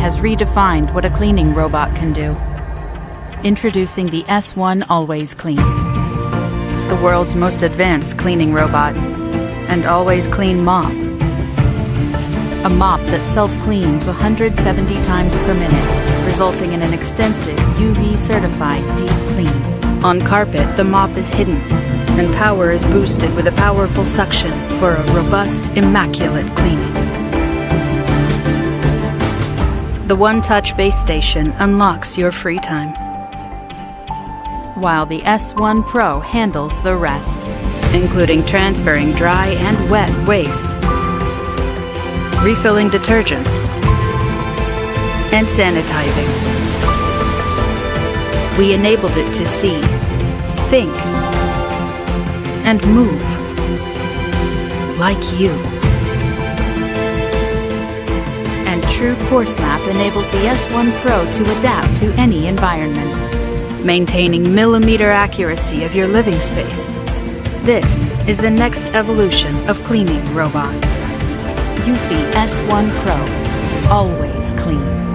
has redefined what a cleaning robot can do. Introducing the S1 Always Clean, the world's most advanced cleaning robot, and Always Clean mop. A mop that self-cleans 170 times per minute, resulting in an extensive UV-certified deep clean. On carpet, the mop is hidden, and power is boosted with a powerful suction for a robust, immaculate cleaning. The one-touch base station unlocks your free time, while the S1 Pro handles the rest, including transferring dry and wet waste, refilling detergent, and sanitizing. We enabled it to see, think, and move like you. And True Course Map enables the S1 Pro to adapt to any environment, maintaining millimeter accuracy of your living space. This is the next evolution of cleaning robot. eufy S1 Pro, always clean.